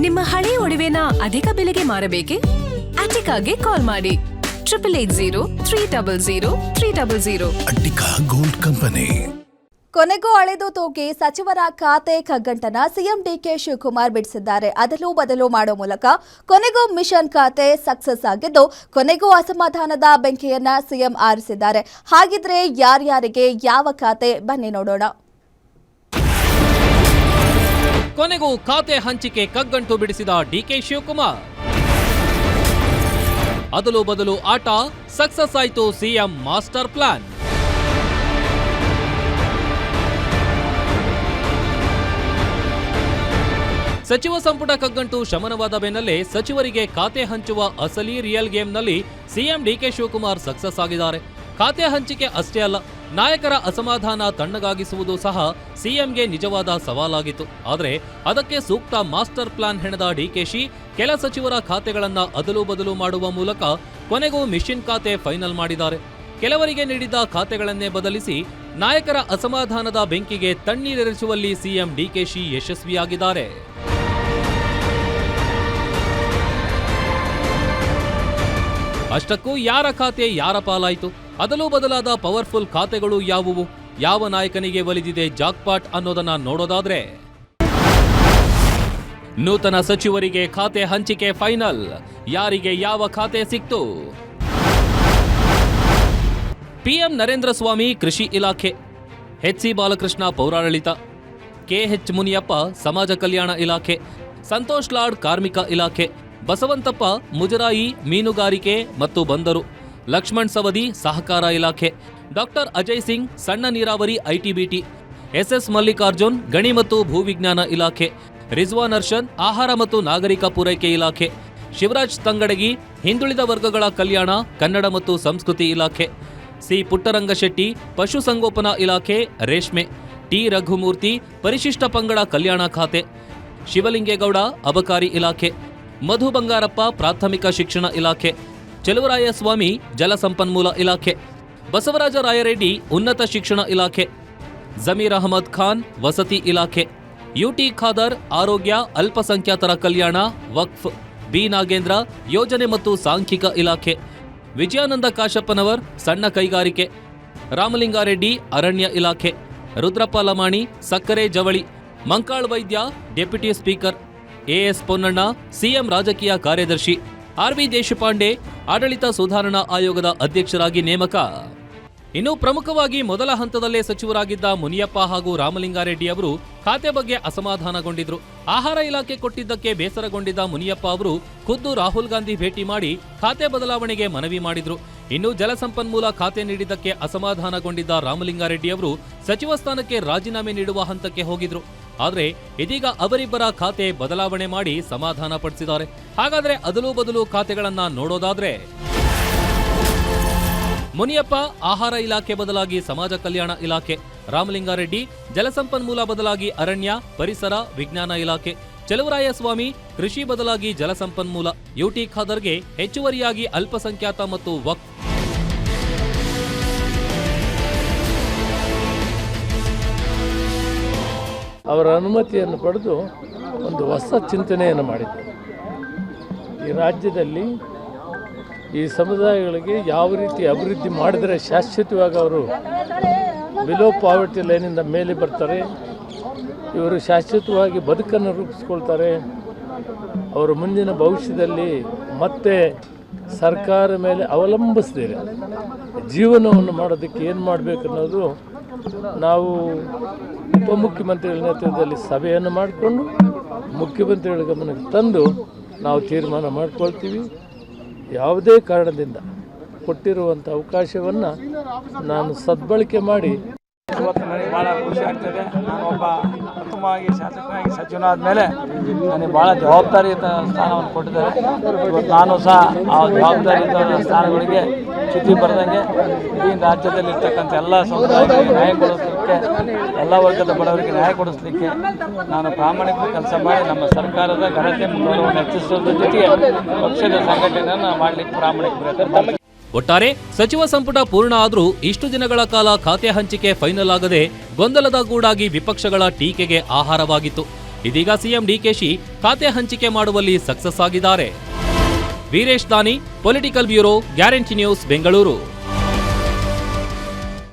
ನಿಮ್ಮ ಹಳೆ ಒಡವೆನ ಅಧಿಕ ಬೆಲೆಗೆ ಮಾರಬೇಕೆ? ಅಟಿಕಾಗೆ ಕಾಲ್ ಮಾಡಿ 8803000300. Attica gold company. ಕೊನೆಗೂ ಅಳೆದು ತೂಗಿ ಸಚಿವರ ಖಾತೆ ಕಗ್ಗಂಟನ ಸಿಎಂ ಡಿಕೆ ಶಿವಕುಮಾರ್ ಬಿಡಿಸಿದ್ದಾರೆ. ಅದಲು ಬದಲು ಮಾಡೋ ಮೂಲಕ ಕೊನೆಗೂ ಮಿಷನ್ ಖಾತೆ ಸಕ್ಸಸ್ ಆಗಿದ್ದು, ಕೊನೆಗೂ ಅಸಮಾಧಾನದ ಬೆಂಕಿಯನ್ನ ಸಿಎಂ ಆರಿಸಿದ್ದಾರೆ. ಹಾಗಿದ್ರೆ ಯಾರ್ಯಾರಿಗೆ ಯಾವ ಖಾತೆ ಬನ್ನಿ ನೋಡೋಣ. ಕೊನೆಗೂ ಖಾತೆ ಹಂಚಿಕೆ ಕಗ್ಗಂಟು ಬಿಡಿಸಿದ ಡಿಕೆ ಶಿವಕುಮಾರ್. ಅದಲು ಬದಲು ಆಟ ಸಕ್ಸಸ್ ಆಯಿತು ಸಿಎಂ ಮಾಸ್ಟರ್ ಪ್ಲಾನ್. ಸಚಿವ ಸಂಪುಟ ಕಗ್ಗಂಟು ಶಮನವಾದ ಬೆನ್ನಲ್ಲೇ ಸಚಿವರಿಗೆ ಖಾತೆ ಹಂಚುವ ಅಸಲಿ ರಿಯಲ್ ಗೇಮ್ನಲ್ಲಿ ಸಿಎಂ ಡಿಕೆ ಶಿವಕುಮಾರ್ ಸಕ್ಸಸ್ ಆಗಿದ್ದಾರೆ. ಖಾತೆ ಹಂಚಿಕೆ ಅಷ್ಟೇ ಅಲ್ಲ, ನಾಯಕರ ಅಸಮಾಧಾನ ತಣ್ಣಗಾಗಿಸುವುದು ಸಹ ಸಿಎಂಗೆ ನಿಜವಾದ ಸವಾಲಾಗಿತ್ತು. ಆದರೆ ಅದಕ್ಕೆ ಸೂಕ್ತ ಮಾಸ್ಟರ್ ಪ್ಲಾನ್ ಹೆಣೆದ ಡಿಕೆಶಿ ಕೆಲ ಸಚಿವರ ಖಾತೆಗಳನ್ನ ಅದಲು ಬದಲು ಮಾಡುವ ಮೂಲಕ ಕೊನೆಗೂ ಮಿಷನ್ ಖಾತೆ ಫೈನಲ್ ಮಾಡಿದ್ದಾರೆ. ಕೆಲವರಿಗೆ ನೀಡಿದ್ದ ಖಾತೆಗಳನ್ನೇ ಬದಲಿಸಿ ನಾಯಕರ ಅಸಮಾಧಾನದ ಬೆಂಕಿಗೆ ತಣ್ಣೀರೆರಚುವಲ್ಲಿ ಸಿಎಂ ಡಿಕೆಶಿ ಯಶಸ್ವಿಯಾಗಿದ್ದಾರೆ. ಅಷ್ಟಕ್ಕೂ ಯಾರ ಖಾತೆ ಯಾರ ಪಾಲಾಯಿತು? ಅದಲು ಬದಲಾದ ಪವರ್ಫುಲ್ ಖಾತೆಗಳು ಯಾವುವು? ಯಾವ ನಾಯಕನಿಗೆ ಒಲಿದಿದೆ ಜಾಕ್ಪಾಟ್ ಅನ್ನೋದನ್ನ ನೋಡೋದಾದ್ರೆ, ನೂತನ ಸಚಿವರಿಗೆ ಖಾತೆ ಹಂಚಿಕೆ ಫೈನಲ್. ಯಾರಿಗೆ ಯಾವ ಖಾತೆ ಸಿಕ್ತು? ಪಿಎಂ ನರೇಂದ್ರ ಸ್ವಾಮಿ ಕೃಷಿ ಇಲಾಖೆ, ಎಚ್ ಸಿ ಬಾಲಕೃಷ್ಣ ಪೌರಾಡಳಿತ, ಕೆಎಚ್ ಮುನಿಯಪ್ಪ ಸಮಾಜ ಕಲ್ಯಾಣ ಇಲಾಖೆ, ಸಂತೋಷ್ ಲಾಡ್ ಕಾರ್ಮಿಕ ಇಲಾಖೆ, ಬಸವಂತಪ್ಪ ಮುಜರಾಯಿ ಮೀನುಗಾರಿಕೆ ಮತ್ತು ಬಂದರು, ಲಕ್ಷ್ಮಣ್ ಸವದಿ ಸಹಕಾರ ಇಲಾಖೆ, ಡಾಕ್ಟರ್ ಅಜಯ್ ಸಿಂಗ್ ಸಣ್ಣ ನೀರಾವರಿ ಐಟಿಬಿಟಿ, ಎಸ್ಎಸ್ ಮಲ್ಲಿಕಾರ್ಜುನ್ ಗಣಿ ಮತ್ತು ಭೂವಿಜ್ಞಾನ ಇಲಾಖೆ, ರಿಜ್ವಾನ್ ಅರ್ಷದ್ ಆಹಾರ ಮತ್ತು ನಾಗರಿಕ ಪೂರೈಕೆ ಇಲಾಖೆ, ಶಿವರಾಜ್ ತಂಗಡಗಿ ಹಿಂದುಳಿದ ವರ್ಗಗಳ ಕಲ್ಯಾಣ ಕನ್ನಡ ಮತ್ತು ಸಂಸ್ಕೃತಿ ಇಲಾಖೆ, ಸಿ ಪುಟ್ಟರಂಗಶೆಟ್ಟಿ ಪಶುಸಂಗೋಪನಾ ಇಲಾಖೆ ರೇಷ್ಮೆ, ಟಿ ರಘುಮೂರ್ತಿ ಪರಿಶಿಷ್ಟ ಪಂಗಡ ಕಲ್ಯಾಣ ಖಾತೆ, ಶಿವಲಿಂಗೇಗೌಡ ಅಬಕಾರಿ ಇಲಾಖೆ, ಮಧು ಬಂಗಾರಪ್ಪ ಪ್ರಾಥಮಿಕ ಶಿಕ್ಷಣ ಇಲಾಖೆ, ಚೆಲುವರಾಯಸ್ವಾಮಿ ಜಲಸಂಪನ್ಮೂಲ ಇಲಾಖೆ, ಬಸವರಾಜ ರಾಯರೆಡ್ಡಿ ಉನ್ನತ ಶಿಕ್ಷಣ ಇಲಾಖೆ, ಜಮೀರ್ ಅಹಮದ್ ಖಾನ್ ವಸತಿ ಇಲಾಖೆ, ಯುಟಿ ಖಾದರ್ ಆರೋಗ್ಯ ಅಲ್ಪಸಂಖ್ಯಾತರ ಕಲ್ಯಾಣ ವಕ್ಫ್, ಬಿ ನಾಗೇಂದ್ರ ಯೋಜನೆ ಮತ್ತು ಸಾಂಖ್ಯಿಕ ಇಲಾಖೆ, ವಿಜಯಾನಂದ ಕಾಶಪ್ಪನವರ್ ಸಣ್ಣ ಕೈಗಾರಿಕೆ, ರಾಮಲಿಂಗಾರೆಡ್ಡಿ ಅರಣ್ಯ ಇಲಾಖೆ, ರುದ್ರಪ್ಪ ಲಮಾಣಿ ಸಕ್ಕರೆ ಜವಳಿ, Mankal Vaidya deputy speaker, A S Ponnanna CM ರಾಜಕೀಯ ಕಾರ್ಯದರ್ಶಿ, ಆರ್ವಿ ದೇಶಪಾಂಡೆ ಆಡಳಿತ ಸುಧಾರಣಾ ಆಯೋಗದ ಅಧ್ಯಕ್ಷರಾಗಿ ನೇಮಕ. ಇನ್ನು ಪ್ರಮುಖವಾಗಿ ಮೊದಲ ಹಂತದಲ್ಲೇ ಸಚಿವರಾಗಿದ್ದ ಮುನಿಯಪ್ಪ ಹಾಗೂ ರಾಮಲಿಂಗಾರೆಡ್ಡಿ ಅವರು ಖಾತೆ ಬಗ್ಗೆ ಅಸಮಾಧಾನಗೊಂಡಿದ್ರು. ಆಹಾರ ಇಲಾಖೆ ಕೊಟ್ಟಿದ್ದಕ್ಕೆ ಬೇಸರಗೊಂಡಿದ್ದ ಮುನಿಯಪ್ಪ ಅವರು ಖುದ್ದು ರಾಹುಲ್ ಗಾಂಧಿ ಭೇಟಿ ಮಾಡಿ ಖಾತೆ ಬದಲಾವಣೆಗೆ ಮನವಿ ಮಾಡಿದ್ರು. ಇನ್ನು ಜಲಸಂಪನ್ಮೂಲ ಖಾತೆ ನೀಡಿದ್ದಕ್ಕೆ ಅಸಮಾಧಾನಗೊಂಡಿದ್ದ ರಾಮಲಿಂಗಾರೆಡ್ಡಿ ಅವರು ಸಚಿವ ಸ್ಥಾನಕ್ಕೆ ರಾಜೀನಾಮೆ ನೀಡುವ ಹಂತಕ್ಕೆ ಹೋಗಿದ್ರು. ಆದರೆ ಇದೀಗ ಅವರಿಬ್ಬರ ಖಾತೆ ಬದಲಾವಣೆ ಮಾಡಿ ಸಮಾಧಾನ ಪಡಿಸಿದ್ದಾರೆ. ಹಾಗಾದ್ರೆ ಅದಲು ಬದಲು ಖಾತೆಗಳನ್ನ ನೋಡೋದಾದ್ರೆ, ಮುನಿಯಪ್ಪ ಆಹಾರ ಇಲಾಖೆ ಬದಲಾಗಿ ಸಮಾಜ ಕಲ್ಯಾಣ ಇಲಾಖೆ, ರಾಮಲಿಂಗಾರೆಡ್ಡಿ ಜಲಸಂಪನ್ಮೂಲ ಬದಲಾಗಿ ಅರಣ್ಯ ಪರಿಸರ ವಿಜ್ಞಾನ ಇಲಾಖೆ, ಚೆಲುವರಾಯಸ್ವಾಮಿ ಕೃಷಿ ಬದಲಾಗಿ ಜಲಸಂಪನ್ಮೂಲ, ಯುಟಿ ಖಾದರ್ಗೆ ಹೆಚ್ಚುವರಿಯಾಗಿ ಅಲ್ಪಸಂಖ್ಯಾತ ಮತ್ತು ವಕ್ಫ್. ಅವರ ಅನುಮತಿಯನ್ನು ಪಡೆದು ಒಂದು ಹೊಸ ಚಿಂತನೆಯನ್ನು ಮಾಡಿದರು. ಈ ರಾಜ್ಯದಲ್ಲಿ ಈ ಸಮುದಾಯಗಳಿಗೆ ಯಾವ ರೀತಿ ಅಭಿವೃದ್ಧಿ ಮಾಡಿದರೆ ಶಾಶ್ವತವಾಗಿ ಅವರು ಬಿಲೋ ಪಾವರ್ಟಿ ಲೈನಿಂದ ಮೇಲೆ ಬರ್ತಾರೆ, ಇವರು ಶಾಶ್ವತವಾಗಿ ಬದುಕನ್ನು ರೂಪಿಸ್ಕೊಳ್ತಾರೆ, ಅವರು ಮುಂದಿನ ಭವಿಷ್ಯದಲ್ಲಿ ಮತ್ತೆ ಸರ್ಕಾರ ಮೇಲೆ ಅವಲಂಬಿಸ್ತಾರೆ ಜೀವನವನ್ನು ಮಾಡೋದಕ್ಕೆ ಏನು ಮಾಡಬೇಕು ಅನ್ನೋದು ನಾವು ಉಪಮುಖ್ಯಮಂತ್ರಿಗಳ ನೇತೃತ್ವದಲ್ಲಿ ಸಭೆಯನ್ನು ಮಾಡಿಕೊಂಡು ಮುಖ್ಯಮಂತ್ರಿಗಳ ಗಮನಕ್ಕೆ ತಂದು ನಾವು ತೀರ್ಮಾನ ಮಾಡ್ಕೊಳ್ತೀವಿ. ಯಾವುದೇ ಕಾರಣದಿಂದ ಕೊಟ್ಟಿರುವಂಥ ಅವಕಾಶವನ್ನು ನಾನು ಸದ್ಬಳಕೆ ಮಾಡಿ ಇವತ್ತು ನನಗೆ ಭಾಳ ಖುಷಿ ಆಗ್ತದೆ. ನಾನು ಒಬ್ಬ ಪ್ರಥಮವಾಗಿ ಶಾಸಕನಾಗಿ ಸಚಿವನಾದ ಮೇಲೆ ನನಗೆ ಭಾಳ ಜವಾಬ್ದಾರಿಯುತ ಸ್ಥಾನವನ್ನು ಕೊಟ್ಟಿದ್ದಾರೆ. ಇವತ್ತು ನಾನು ಸಹ ಆ ಜವಾಬ್ದಾರಿಯುತ ಸ್ಥಾನಗಳಿಗೆ ಚ್ಯುತಿ ಬರದಂಗೆ ಇಡೀ ರಾಜ್ಯದಲ್ಲಿರ್ತಕ್ಕಂಥ ಎಲ್ಲ ಸಮುದಾಯಗಳಿಗೆ ನ್ಯಾಯ ಕೊಡಿಸಲಿಕ್ಕೆ, ಎಲ್ಲ ವರ್ಗದ ಬಡವರಿಗೆ ನ್ಯಾಯ ಕೊಡಿಸಲಿಕ್ಕೆ ನಾನು ಪ್ರಾಮಾಣಿಕ ಕೆಲಸ ಮಾಡಿ ನಮ್ಮ ಸರ್ಕಾರದ ಘನತೆ ಗೌರವವನ್ನು ಹೆಚ್ಚಿಸುವುದರ ಜೊತೆಗೆ ಪಕ್ಷದ ಸಂಘಟನೆಯನ್ನು ಮಾಡಲಿಕ್ಕೆ ಪ್ರಾಮಾಣಿಕ ಪ್ರಯತ್ನ ಮಾಡ್ತೀನಿ. ಒಟ್ಟಾರೆ ಸಚಿವ ಸಂಪುಟ ಪೂರ್ಣ ಆದರೂ ಇಷ್ಟು ದಿನಗಳ ಕಾಲ ಖಾತೆ ಹಂಚಿಕೆ ಫೈನಲ್ ಆಗದೆ ಗೊಂದಲದ ಗೂಡಾಗಿ ವಿಪಕ್ಷಗಳ ಟೀಕೆಗೆ ಆಹಾರವಾಗಿತ್ತು. ಇದೀಗ ಸಿಎಂ ಡಿಕೆಶಿ ಖಾತೆ ಹಂಚಿಕೆ ಮಾಡುವಲ್ಲಿ ಸಕ್ಸಸ್ ಆಗಿದ್ದಾರೆ. ವೀರೇಶ್ ದಾನಿ, political bureau, guarantee news, Bengaluru.